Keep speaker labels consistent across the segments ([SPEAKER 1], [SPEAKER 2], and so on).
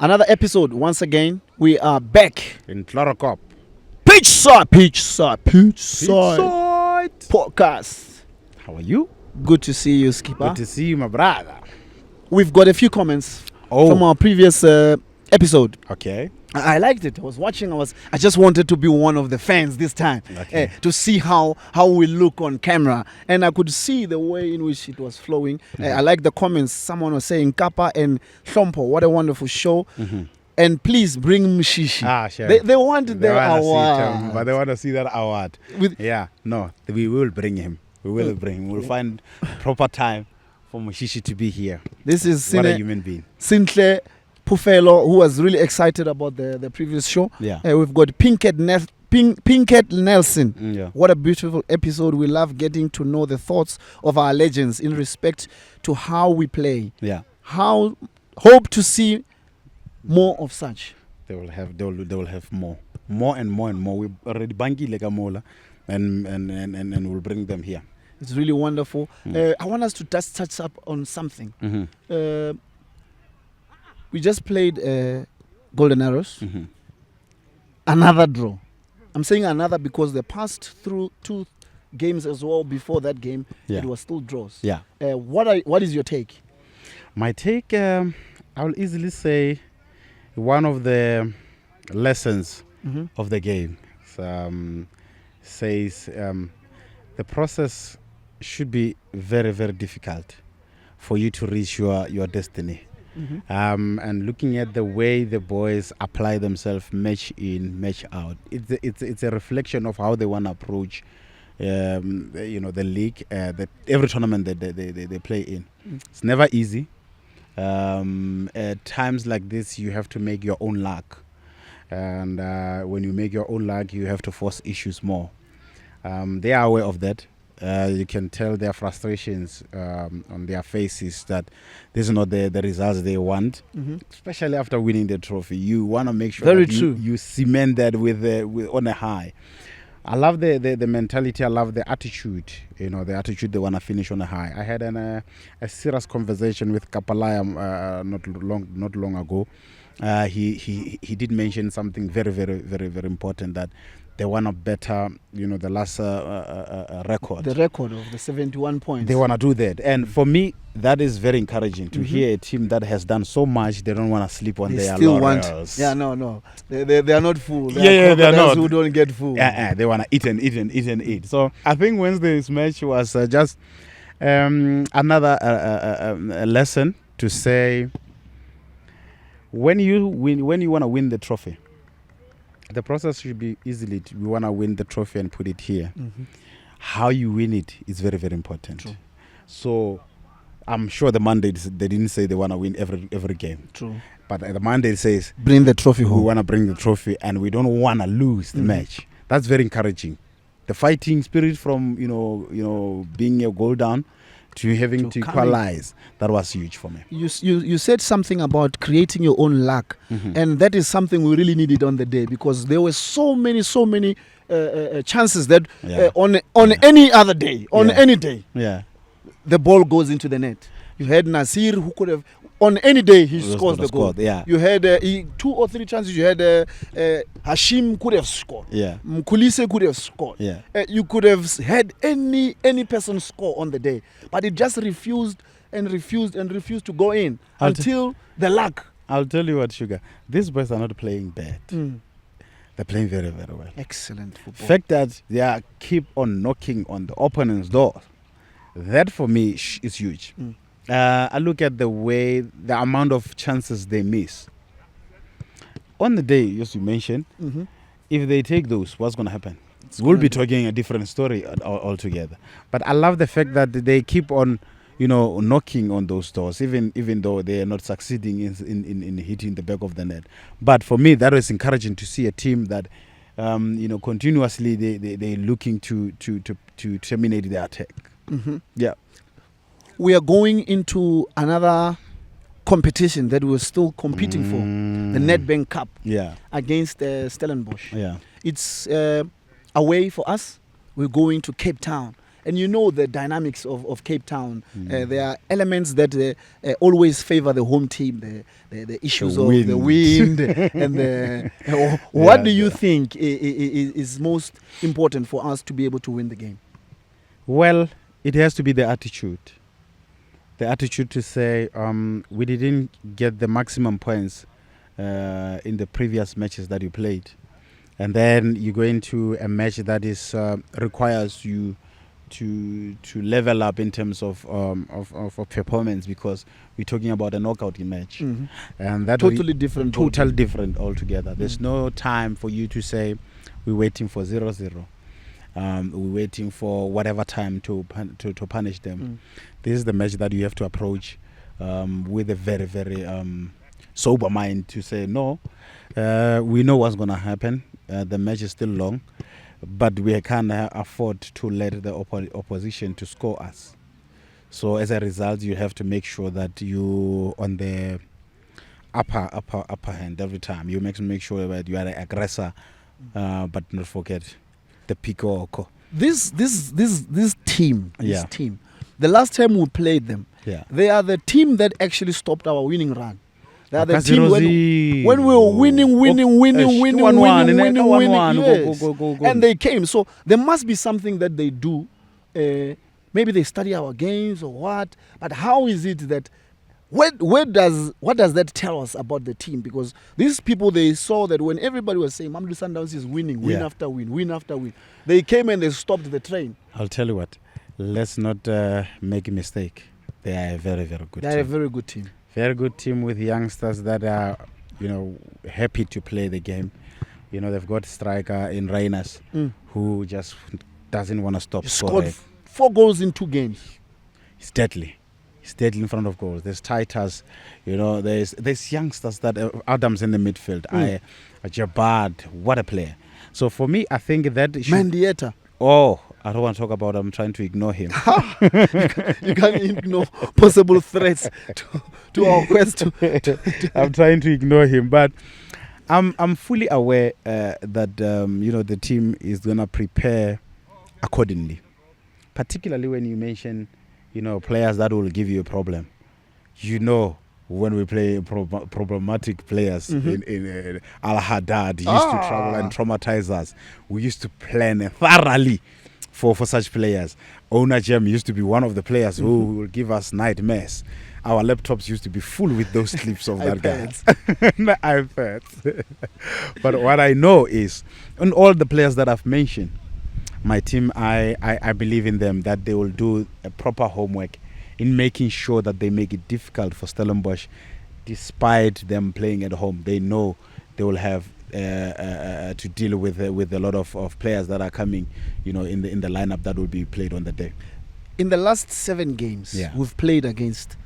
[SPEAKER 1] Another episode. Once again, we are back.
[SPEAKER 2] In Clorocop.
[SPEAKER 1] Pitchside podcast.
[SPEAKER 2] How are you?
[SPEAKER 1] Good to see you, Skipper.
[SPEAKER 2] Good to see you, my brother.
[SPEAKER 1] We've got a few comments from our previous episode.
[SPEAKER 2] Okay.
[SPEAKER 1] I liked it. I was watching. I just wanted to be one of the fans this time, to see how we look on camera, and I could see the way in which it was flowing. I like the comments. Someone was saying Kappa and Shompo, what a wonderful show. And please bring Mshishi.
[SPEAKER 2] Sure.
[SPEAKER 1] They want their award.
[SPEAKER 2] But they want to see that award. We will bring him. We'll find proper time for Mshishi to be here. This is what a human being.
[SPEAKER 1] Sintle Pufelo, who was really excited about the previous show. We've got Pinkett Nelson. What a beautiful episode. We love getting to know the thoughts of our legends in respect to how we play. Hope to see more of such.
[SPEAKER 2] They will have more and more. We already banki like a mola, and we'll bring them here.
[SPEAKER 1] It's really wonderful. I want us to just touch up on something. We just played Golden Arrows. Another draw. I'm saying another because they passed through 2 games as well before that game. It was still draws. What is your take?
[SPEAKER 2] My take, I will easily say one of the lessons of the game says the process should be very, very difficult for you to reach your destiny. And looking at the way the boys apply themselves match in, match out, it's a reflection of how they want to approach the league, every tournament that they play in. It's never easy. At times like this, you have to make your own luck, and when you make your own luck, you have to force issues more. They are aware of that. You can tell their frustrations on their faces that this is not the results they want, especially after winning the trophy. You want to make sure that you cement that with on a high. I love the mentality. I love the attitude. The attitude they want to finish on a high. I had a serious conversation with Kapalaya not long ago. He did mention something very, very, very, very important, that they want to better, the last record.
[SPEAKER 1] The record of the 71 points.
[SPEAKER 2] They want to do that. And for me, that is very encouraging to hear a team that has done so much. They don't want to sleep on their laurels.
[SPEAKER 1] No. They are not full.
[SPEAKER 2] They are not.
[SPEAKER 1] Who don't get full.
[SPEAKER 2] They want to eat and eat and eat and eat. So I think Wednesday's match was just another lesson to say, when you want to win the trophy, the process should be easily, we want to win the trophy and put it here. How you win it is very, very important.
[SPEAKER 1] True.
[SPEAKER 2] So I'm sure the mandate, they didn't say they want to win every game.
[SPEAKER 1] True.
[SPEAKER 2] But the mandate says,
[SPEAKER 1] bring the trophy home.
[SPEAKER 2] We want to bring the trophy and we don't want to lose the match. That's very encouraging. The fighting spirit from, being a goal down to having to equalize, that was huge for me.
[SPEAKER 1] You said something about creating your own luck, and that is something we really needed on the day, because there were so many chances that on any other day, any day, the ball goes into the net. You had Nasir, who could have, on any day, he scores the goal. You had 2 or 3 chances. You had Hashim could have scored. Mkulise could have scored. You could have had any person score on the day, but it just refused to go in until the luck.
[SPEAKER 2] I'll tell you what, Sugar. These boys are not playing bad. They're playing very, very well.
[SPEAKER 1] Excellent football.
[SPEAKER 2] The fact that they keep on knocking on the opponent's door, that for me is huge. I look at the amount of chances they miss. On the day, as you mentioned, if they take those, what's going to happen? We'll be talking a different story altogether. But I love the fact that they keep on, knocking on those doors, even though they are not succeeding in hitting the back of the net. But for me, that was encouraging to see a team that, continuously they're looking to terminate their attack.
[SPEAKER 1] We are going into another competition that we're still competing for, the Nedbank Cup against Stellenbosch. It's away for us. We're going to Cape Town, and you know the dynamics of Cape Town. There are elements that always favor the home team. The issues of the wind and what do you think is most important for us to be able to win the game?
[SPEAKER 2] Well, it has to be the attitude. The attitude to say we didn't get the maximum points in the previous matches that you played, and then you go into a match that is requires you to level up in terms of performance, because we're talking about a knockout match, and that
[SPEAKER 1] totally different
[SPEAKER 2] altogether. There's no time for you to say we're waiting for 0-0. We're waiting for whatever time to punish them. This is the match that you have to approach with a very, very sober mind to say, no, we know what's going to happen. The match is still long, but we can't afford to let the opposition to score us. So as a result, you have to make sure that you on the upper hand every time. You make sure that you are the aggressor, but not forget the peacock.
[SPEAKER 1] This team, the last time we played them, they are the team that actually stopped our winning run. They are the team when we were winning, and they came. So there must be something that they do. Maybe they study our games or what. But how is it that? What does that tell us about the team? Because these people, they saw that when everybody was saying Mamelodi Sundowns is winning, win after win, they came and they stopped the train.
[SPEAKER 2] I'll tell you what, let's not make a mistake. They are a very, very good team.
[SPEAKER 1] They are a very good team.
[SPEAKER 2] Very good team with youngsters that are, happy to play the game. They've got a striker in Reiners who just doesn't want to stop scoring.
[SPEAKER 1] Scored 4 goals in 2 games.
[SPEAKER 2] It's deadly. He's deadly in front of goals. There's Titus, there's youngsters that Adams in the midfield. Jabard, what a player. So for me, I think that
[SPEAKER 1] Mendieta.
[SPEAKER 2] Oh, I don't want to talk about him. I'm trying to ignore him.
[SPEAKER 1] You can't ignore possible threats to our quest.
[SPEAKER 2] I'm trying to ignore him, but I'm fully aware that the team is gonna prepare accordingly. Particularly when you mention players that will give you a problem. When we play problematic players in Al Haddad used to travel and traumatize us. We used to plan thoroughly for such players. Ona Jem used to be one of the players who will give us nightmares. Our laptops used to be full with those clips of that guy. iPads. But what I know is, on all the players that I've mentioned, my team, I believe in them, that they will do a proper homework in making sure that they make it difficult for Stellenbosch, despite them playing at home. They know they will have to deal with a lot of players that are coming, in the lineup that will be played on the day.
[SPEAKER 1] In the last 7 games we've played against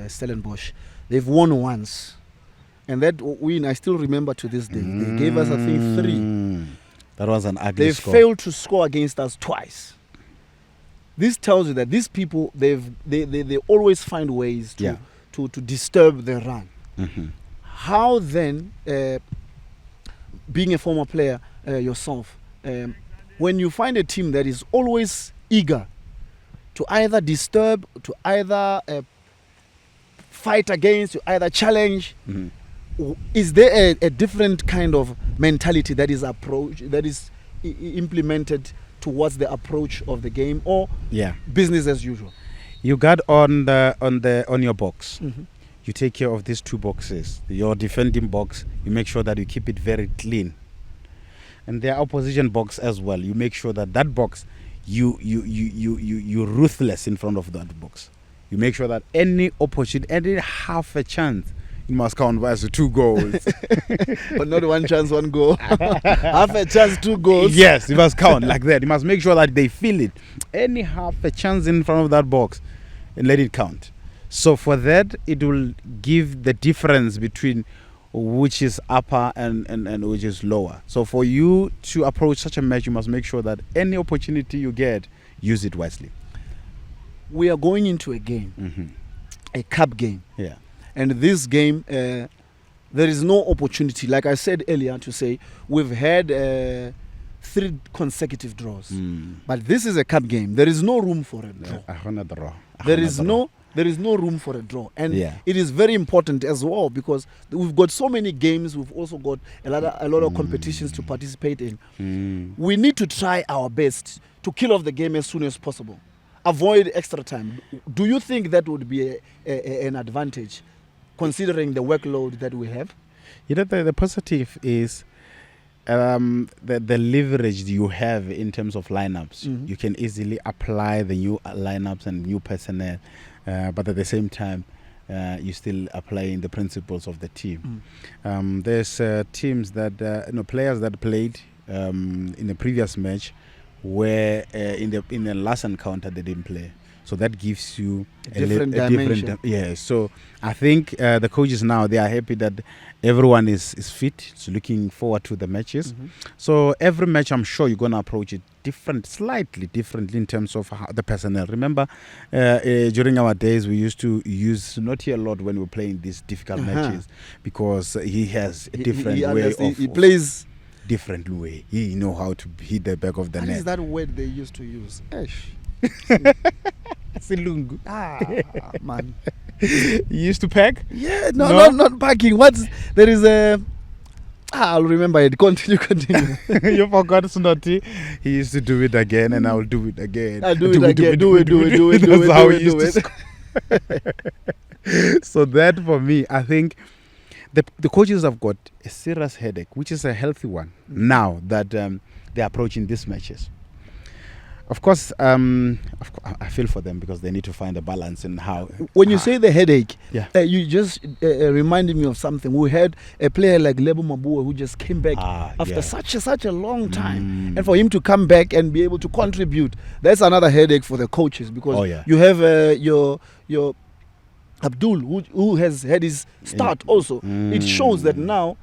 [SPEAKER 1] Stellenbosch, they've won once, and that win I still remember to this day. They gave us, I think, 3.
[SPEAKER 2] That was an ugly
[SPEAKER 1] score. They failed to score against us twice. This tells you that these people, they always find ways to disturb the run. How then, being a former player yourself, when you find a team that is always eager to either disturb, to either fight against, to either challenge, is there a different kind of mentality that is implemented towards the approach of the game, or business as usual?
[SPEAKER 2] You got on your box. You take care of these 2 boxes. Your defending box, you make sure that you keep it very clean, and the opposition box as well. You make sure that box, you're ruthless in front of that box. You make sure that any opportunity, any half a chance, you must count as 2 goals.
[SPEAKER 1] But not 1 chance, 1 goal. Half a chance, 2 goals.
[SPEAKER 2] Yes, you must count like that. You must make sure that they feel it. Any half a chance in front of that box, and let it count. So for that, it will give the difference between which is upper and which is lower. So for you to approach such a match, you must make sure that any opportunity you get, use it wisely.
[SPEAKER 1] We are going into a game, a cup game.
[SPEAKER 2] Yeah.
[SPEAKER 1] And this game, there is no opportunity, like I said earlier, to say we've had 3 consecutive draws. But this is a cup game. There is no room for a draw. There is no room for a draw. And it is very important as well, because we've got so many games. We've also got a lot of competitions to participate in. We need to try our best to kill off the game as soon as possible. Avoid extra time. Do you think that would be an advantage, considering the workload that we have?
[SPEAKER 2] You know, the positive is the leverage you have in terms of lineups. You can easily apply the new lineups and new personnel, but at the same time, you still applying the principles of the team. There's teams that players that played in the previous match where in the last encounter they didn't play. So that gives you
[SPEAKER 1] a different dimension.
[SPEAKER 2] So I think the coaches now, they are happy that everyone is fit. It's looking forward to the matches. So every match, I'm sure you're going to approach it slightly differently in terms of the personnel. Remember, during our days, we used to use Noti a lot when we're playing these difficult matches, because he has a different way of...
[SPEAKER 1] He plays...
[SPEAKER 2] different way. He know how to hit the back of the net.
[SPEAKER 1] What is that word they used to use?
[SPEAKER 2] Silungu.
[SPEAKER 1] Man.
[SPEAKER 2] You used to pack?
[SPEAKER 1] Yeah, not packing. There is a... I'll remember it. Continue.
[SPEAKER 2] You forgot Sunoti. He used to do it again, and I'll do it again.
[SPEAKER 1] I'll do it again. Do it.
[SPEAKER 2] That's how he used to. So that, for me, I think the coaches have got a serious headache, which is a healthy one, now that they're approaching these matches. Of course, I feel for them, because they need to find a balance in how...
[SPEAKER 1] When you say the headache, you just reminded me of something. We had a player like Lebo Mabua who just came back after such a long time. And for him to come back and be able to contribute, that's another headache for the coaches, because you have your Abdul, who has had his start also. It shows that now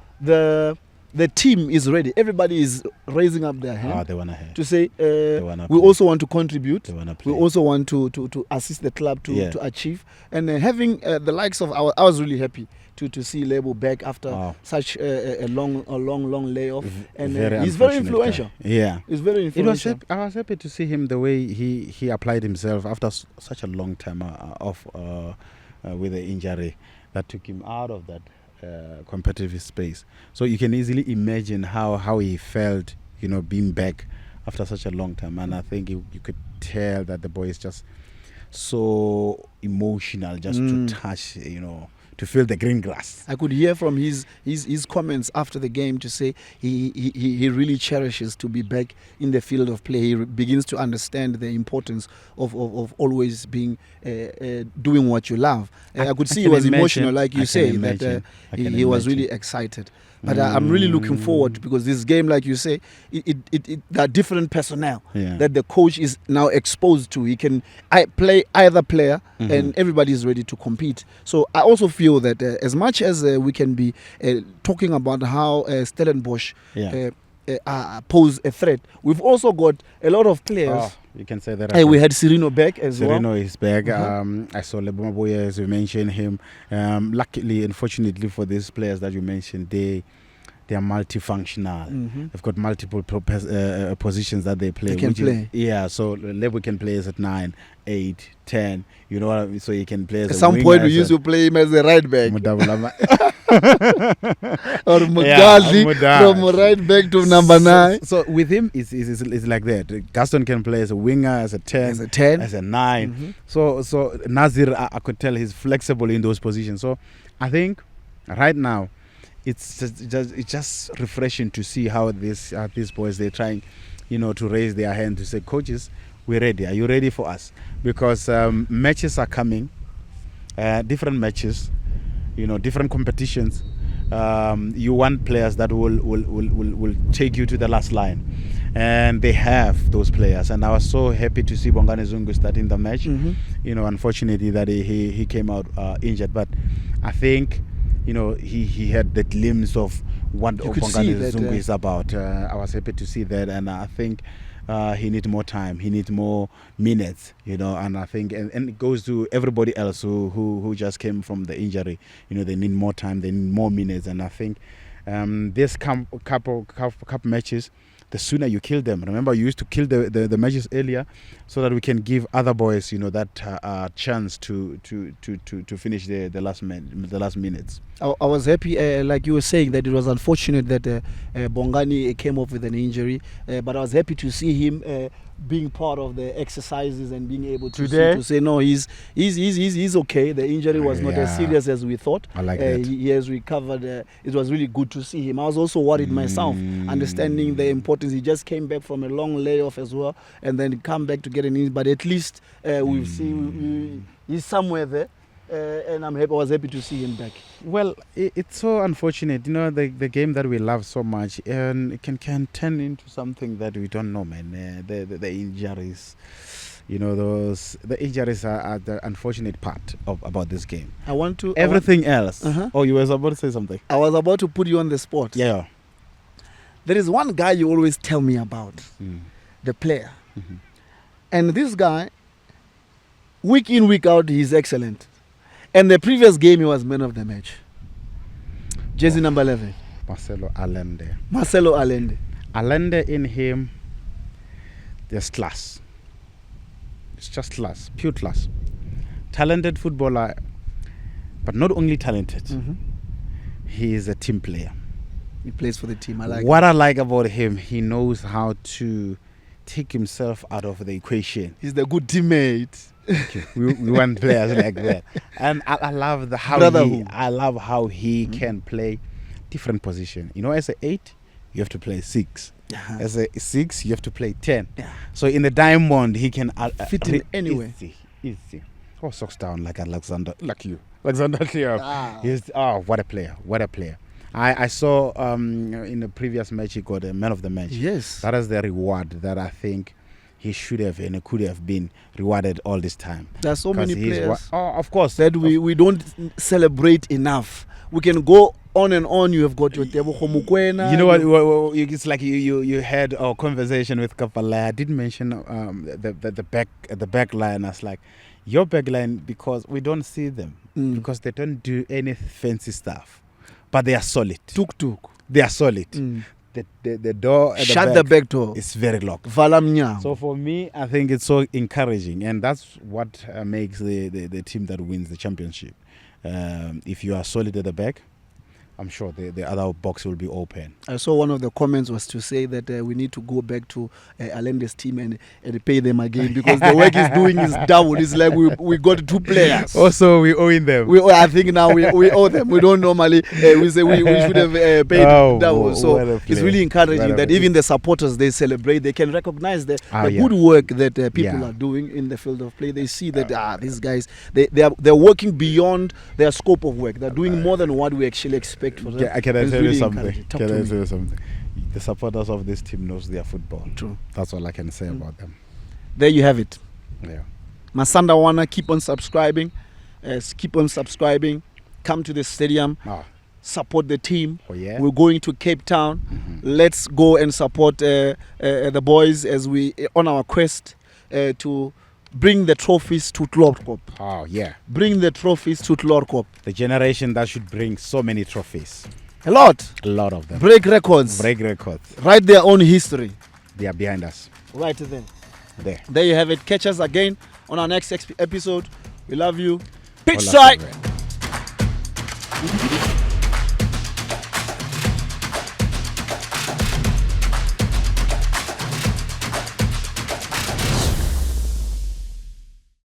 [SPEAKER 1] the team is ready. Everybody is raising up their hand to say, we also want to contribute. We also want to assist the club to achieve. And having the likes of I was really happy to see Lebo back after such a long layoff. And he's very influential. He's very influential.
[SPEAKER 2] I was happy to see him, the way he applied himself after such a long time off with the injury that took him out of that competitive space. So you can easily imagine how he felt, being back after such a long time. And I think you could tell that the boy is just so emotional, just to touch, to feel the green grass.
[SPEAKER 1] I could hear from his comments after the game to say he really cherishes to be back in the field of play. He begins to understand the importance of always being doing what you love. I could see he was emotional, like you say, that he was really excited. But I'm really looking forward, because this game, like you say, there are different personnel that the coach is now exposed to. He can play either player, and everybody is ready to compete. So I also feel that as much as we can be talking about how Stellenbosch pose a threat, we've also got a lot of players.
[SPEAKER 2] You can say that.
[SPEAKER 1] We had Serino back as well.
[SPEAKER 2] Serino is back. I saw Lebo Maboya, as you mentioned him. Luckily, unfortunately for these players that you mentioned, they are multifunctional. They've got multiple positions that they play.
[SPEAKER 1] They can play.
[SPEAKER 2] So Lebo can play as at 9, 8, 10. You know what I mean? So he can play as
[SPEAKER 1] at some point, we used to play him as a right back. Or Mugadli from right back to number 9.
[SPEAKER 2] So with him, it's like that. Gaston can play as a winger, as a 10, as a 9. So Nazir, I could tell he's flexible in those positions. So I think right now, it's just refreshing to see how these boys, they're trying, to raise their hand to say, coaches, we're ready. Are you ready for us? Because matches are coming, different matches, different competitions. You want players that will take you to the last line, and they have those players. And I was so happy to see Bongane Zungu starting the match. Unfortunately that he came out injured, but I think he had the glimpse of what Bongane Zungu is about. I was happy to see that, and I think he needs more time. He needs more minutes, and I think, and it goes to everybody else who just came from the injury. They need more time, they need more minutes, and I think this cup matches, the sooner you kill them. Remember, you used to kill the matches earlier so that we can give other boys, that chance to finish the last minutes.
[SPEAKER 1] I was happy, like you were saying, that it was unfortunate that Bongani came off with an injury, but I was happy to see him being part of the exercises and being able to say no, he's okay. The injury was not as serious as we thought.
[SPEAKER 2] I like that.
[SPEAKER 1] He has recovered. It was really good to see him. I was also worried myself, understanding the importance. He just came back from a long layoff as well, and then come back to get an injury. But at least we've seen he's somewhere there. And I was happy to see him back.
[SPEAKER 2] Well, it's so unfortunate, the game that we love so much, and it can turn into something that we don't know, man. The injuries, the injuries are the unfortunate part about this game. Everything else. Oh, you were about to say something.
[SPEAKER 1] I was about to put you on the spot.
[SPEAKER 2] Yeah.
[SPEAKER 1] There is one guy you always tell me about, the player, and this guy, week in, week out, he's excellent. And the previous game, he was man of the match. Jersey number 11.
[SPEAKER 2] Marcelo Allende.
[SPEAKER 1] Allende
[SPEAKER 2] in him, there's class. It's just class, pure class. Talented footballer, but not only talented. He is a team player.
[SPEAKER 1] He plays for the team. I
[SPEAKER 2] like about him, he knows how to take himself out of the equation.
[SPEAKER 1] He's the good teammate.
[SPEAKER 2] Okay. we want players like that, and I love how he can play different position. As a 8, you have to play 6. As a 6, you have to play 10. So in the diamond, he can
[SPEAKER 1] fit in anywhere.
[SPEAKER 2] Easy. Oh, socks down like Alexander Clear. What a player! I saw in the previous match he got a man of the match.
[SPEAKER 1] Yes,
[SPEAKER 2] that is the reward that I think he should have and could have been rewarded all this time.
[SPEAKER 1] There are so many players.
[SPEAKER 2] Of course.
[SPEAKER 1] That we don't celebrate enough. We can go on and on. You have got your Tebo Homukwena.
[SPEAKER 2] You know what? It's like you had our conversation with Kapala. I did mention the back line. I was like, your back line, because we don't see them because they don't do any fancy stuff, but they are solid.
[SPEAKER 1] Tuk.
[SPEAKER 2] They are solid. The door at
[SPEAKER 1] the back door
[SPEAKER 2] is very locked.
[SPEAKER 1] Valamnya.
[SPEAKER 2] So for me, I think it's so encouraging, and that's what makes the team that wins the championship. If you are solid at the back, I'm sure the other box will be open.
[SPEAKER 1] I saw one of the comments was to say that we need to go back to Allende's team and pay them again because the work he's doing is double. It's like we got 2 players.
[SPEAKER 2] Also, we owing them.
[SPEAKER 1] I think now we owe them. We don't normally. We say we should have paid double. So it's really encouraging that even the supporters, they celebrate. They can recognize the good work that people are doing in the field of play. They see that these guys, they're working beyond their scope of work. They're doing more than what we actually expect.
[SPEAKER 2] Can I tell you something? The supporters of this team knows their football.
[SPEAKER 1] True.
[SPEAKER 2] That's all I can say about them.
[SPEAKER 1] There you have it.
[SPEAKER 2] Yeah.
[SPEAKER 1] Masanda Wana, keep on subscribing. Come to the stadium. Support the team. We're going to Cape Town. Let's go and support the boys as we on our quest to bring the trophies to Tlorkop. Bring the trophies to Tlorkop.
[SPEAKER 2] The generation that should bring so many trophies.
[SPEAKER 1] A lot
[SPEAKER 2] of them.
[SPEAKER 1] Break records. Write their own history.
[SPEAKER 2] They are behind us.
[SPEAKER 1] Right there you have it. Catch us again on our next episode. We love you. Pitchside.